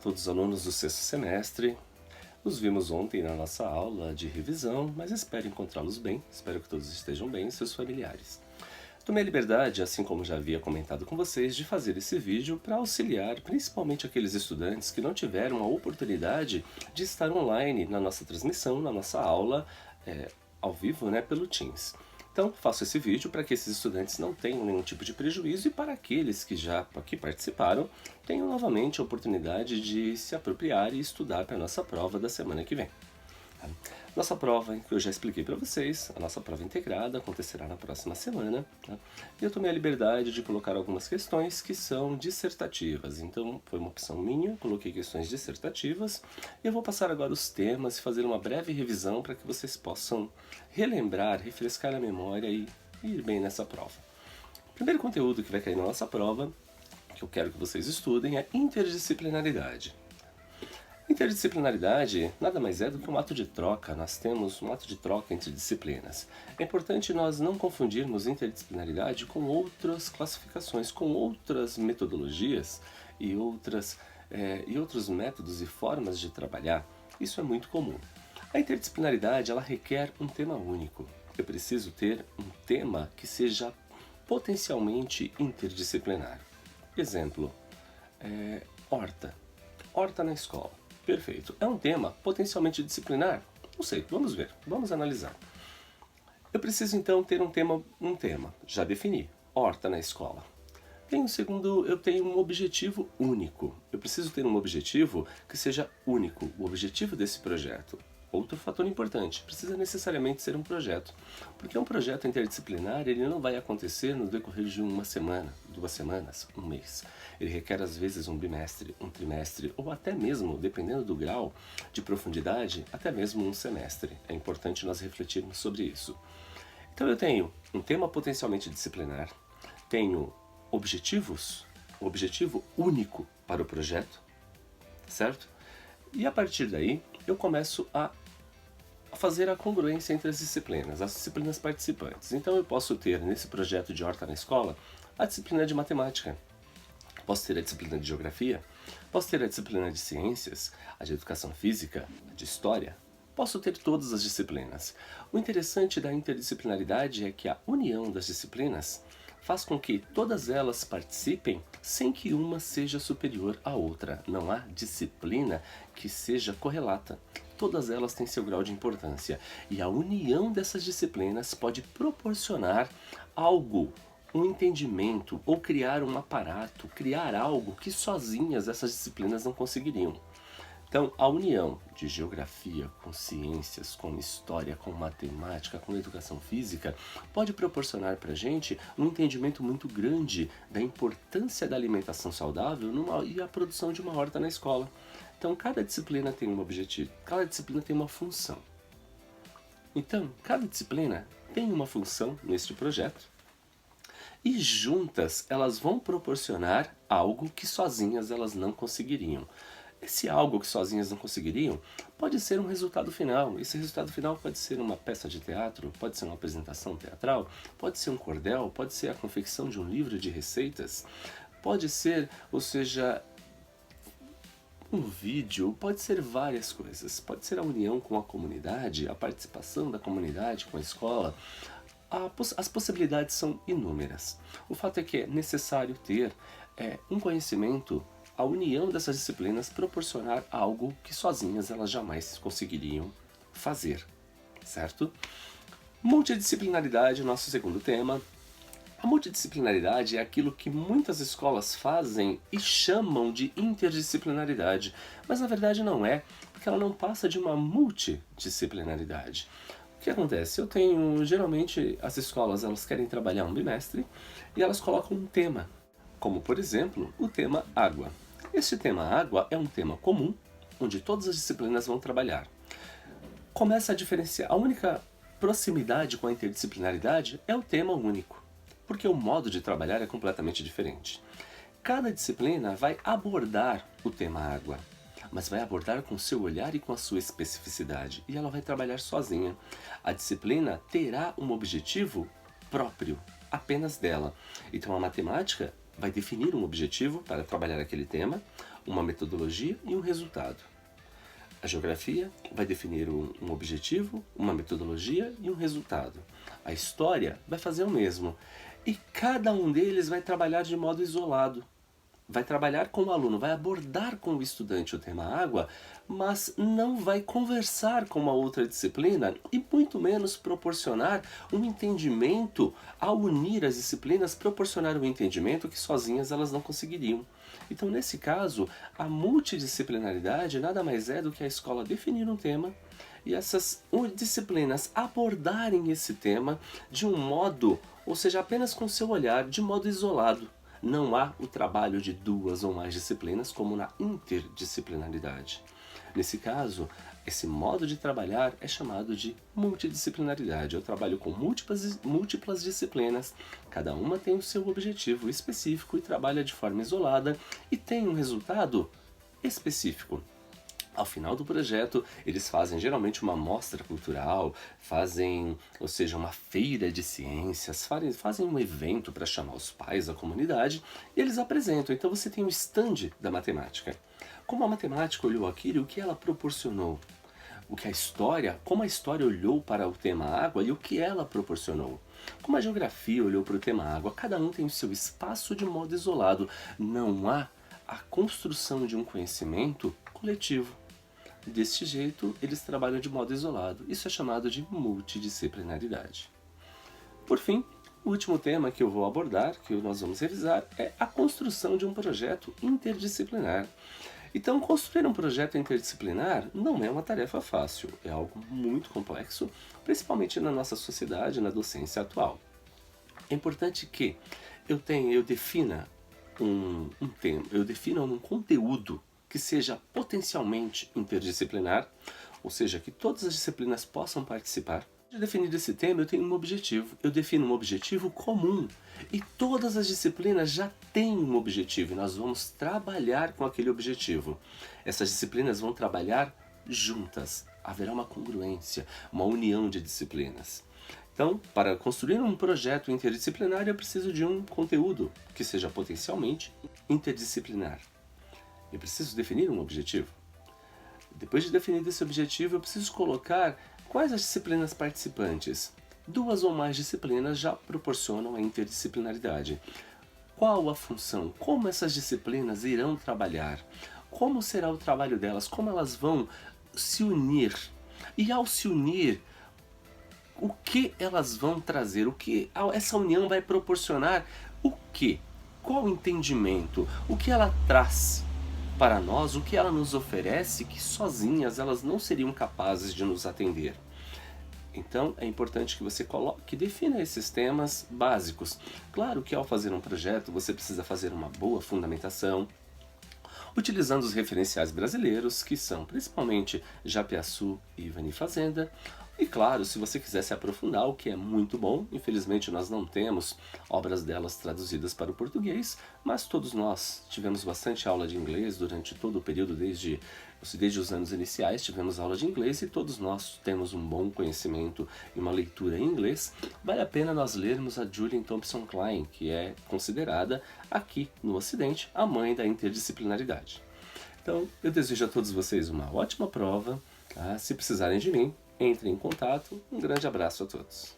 todos os alunos do sexto semestre. Nos vimos ontem na nossa aula de revisão, mas espero encontrá-los bem, espero que todos estejam bem e seus familiares. Tomei a liberdade, assim como já havia comentado com vocês, de fazer esse vídeo para auxiliar principalmente aqueles estudantes que não tiveram a oportunidade de estar online na nossa transmissão, na nossa aula ao vivo, pelo Teams. Então, faço esse vídeo para que esses estudantes não tenham nenhum tipo de prejuízo e para aqueles que já aqui participaram, tenham novamente a oportunidade de se apropriar e estudar para a nossa prova da semana que vem. Nossa prova, que eu já expliquei para vocês, a nossa prova integrada acontecerá na próxima semana. E eu tomei a liberdade de colocar algumas questões que são dissertativas. Então, foi uma opção minha, coloquei questões dissertativas. E eu vou passar agora os temas e fazer uma breve revisão para que vocês possam relembrar, refrescar a memória e ir bem nessa prova. O primeiro conteúdo que vai cair na nossa prova, que eu quero que vocês estudem, é interdisciplinaridade. Interdisciplinaridade nada mais é do que um ato de troca, nós temos um ato de troca entre disciplinas. É importante nós não confundirmos interdisciplinaridade com outras classificações, com outras metodologias e outros métodos e formas de trabalhar. Isso é muito comum. A interdisciplinaridade ela requer um tema único. Eu preciso ter um tema que seja potencialmente interdisciplinar. Exemplo, horta. Horta na escola. Perfeito. É um tema potencialmente disciplinar? Não sei, vamos ver, vamos analisar. Eu preciso então ter um tema. Já defini. Horta na escola. Eu tenho um objetivo único. Eu preciso ter um objetivo que seja único, o objetivo desse projeto. Outro fator importante, precisa necessariamente ser um projeto, porque um projeto interdisciplinar ele não vai acontecer no decorrer de uma semana, 2 semanas, um mês. Ele requer às vezes um bimestre, um trimestre ou até mesmo, dependendo do grau de profundidade, até mesmo um semestre. É importante nós refletirmos sobre isso. Então eu tenho um tema potencialmente disciplinar, tenho objetivos, um objetivo único para o projeto, certo? E a partir daí eu começo a fazer a congruência entre as disciplinas participantes. Então eu posso ter nesse projeto de horta na escola a disciplina de matemática, posso ter a disciplina de geografia, posso ter a disciplina de ciências, a de educação física, a de história, posso ter todas as disciplinas. O interessante da interdisciplinaridade é que a união das disciplinas faz com que todas elas participem sem que uma seja superior à outra. Não há disciplina que seja correlata. Todas elas têm seu grau de importância. E a união dessas disciplinas pode proporcionar algo, um entendimento, ou criar um aparato, criar algo que sozinhas essas disciplinas não conseguiriam. Então, a união de geografia com ciências, com história, com matemática, com educação física, pode proporcionar para a gente um entendimento muito grande da importância da alimentação saudável e a produção de uma horta na escola. Então, cada disciplina tem um objetivo, cada disciplina tem uma função. Então, cada disciplina tem uma função neste projeto e juntas elas vão proporcionar algo que sozinhas elas não conseguiriam. Esse algo que sozinhas não conseguiriam pode ser um resultado final. Esse resultado final pode ser uma peça de teatro, pode ser uma apresentação teatral, pode ser um cordel, pode ser a confecção de um livro de receitas, pode ser, um vídeo, pode ser várias coisas. Pode ser a união com a comunidade, a participação da comunidade com a escola. As possibilidades são inúmeras. O fato é que é necessário ter um conhecimento, a união dessas disciplinas proporcionar algo que sozinhas elas jamais conseguiriam fazer, certo? Multidisciplinaridade, nosso segundo tema. A multidisciplinaridade é aquilo que muitas escolas fazem e chamam de interdisciplinaridade, mas na verdade não é, porque ela não passa de uma multidisciplinaridade. O que acontece? Geralmente as escolas elas querem trabalhar um bimestre e elas colocam um tema, como por exemplo o tema água. Este tema água é um tema comum, onde todas as disciplinas vão trabalhar. Começa a diferenciar, a única proximidade com a interdisciplinaridade é o tema único, porque o modo de trabalhar é completamente diferente. Cada disciplina vai abordar o tema água, mas vai abordar com o seu olhar e com a sua especificidade, e ela vai trabalhar sozinha. A disciplina terá um objetivo próprio, apenas dela. Então a matemática vai definir um objetivo para trabalhar aquele tema, uma metodologia e um resultado. A geografia vai definir um objetivo, uma metodologia e um resultado. A história vai fazer o mesmo. E cada um deles vai trabalhar de modo isolado. Vai trabalhar com o aluno, vai abordar com o estudante o tema água, mas não vai conversar com uma outra disciplina e muito menos proporcionar um entendimento, ao unir as disciplinas, proporcionar um entendimento que sozinhas elas não conseguiriam. Então, nesse caso, a multidisciplinaridade nada mais é do que a escola definir um tema e essas disciplinas abordarem esse tema de um modo, ou seja, apenas com seu olhar, de modo isolado. Não há o trabalho de duas ou mais disciplinas como na interdisciplinaridade. Nesse caso, esse modo de trabalhar é chamado de multidisciplinaridade. Eu trabalho com múltiplas disciplinas, cada uma tem o seu objetivo específico e trabalha de forma isolada e tem um resultado específico. Ao final do projeto, eles fazem geralmente uma mostra cultural, ou seja, uma feira de ciências, fazem um evento para chamar os pais, a comunidade, e eles apresentam. Então você tem o stand da matemática. Como a matemática olhou aquilo e o que ela proporcionou? Como a história olhou para o tema água e o que ela proporcionou? Como a geografia olhou para o tema água? Cada um tem o seu espaço de modo isolado. Não há a construção de um conhecimento coletivo. Deste jeito, eles trabalham de modo isolado. Isso é chamado de multidisciplinaridade. Por fim, o último tema que eu vou abordar, que nós vamos revisar, é a construção de um projeto interdisciplinar. Então, construir um projeto interdisciplinar não é uma tarefa fácil, é algo muito complexo, principalmente na nossa sociedade, na docência atual. É importante que eu defina um tema, eu defina um conteúdo que seja potencialmente interdisciplinar, ou seja, que todas as disciplinas possam participar. De definir esse tema, eu tenho um objetivo. Eu defino um objetivo comum. E todas as disciplinas já têm um objetivo e nós vamos trabalhar com aquele objetivo. Essas disciplinas vão trabalhar juntas. Haverá uma congruência, uma união de disciplinas. Então, para construir um projeto interdisciplinar, eu preciso de um conteúdo que seja potencialmente interdisciplinar. Eu preciso definir um objetivo. Depois de definir esse objetivo, eu preciso colocar quais as disciplinas participantes. Duas ou mais disciplinas já proporcionam a interdisciplinaridade. Qual a função? Como essas disciplinas irão trabalhar? Como será o trabalho delas? Como elas vão se unir? E ao se unir, o que elas vão trazer? O que essa união vai proporcionar? O que? Qual o entendimento? O que ela traz para nós? O que ela nos oferece que sozinhas elas não seriam capazes de nos atender? Então é importante que você defina esses temas básicos. Claro que ao fazer um projeto você precisa fazer uma boa fundamentação, utilizando os referenciais brasileiros, que são principalmente Japiaçu e Ivani Fazenda. E claro, se você quiser se aprofundar, o que é muito bom, infelizmente nós não temos obras delas traduzidas para o português, mas todos nós tivemos bastante aula de inglês durante todo o período, desde os anos iniciais tivemos aula de inglês e todos nós temos um bom conhecimento e uma leitura em inglês. Vale a pena nós lermos a Julian Thompson Klein, que é considerada aqui no Ocidente a mãe da interdisciplinaridade. Então, eu desejo a todos vocês uma ótima prova. Tá? Se precisarem de mim, entrem em contato. Um grande abraço a todos.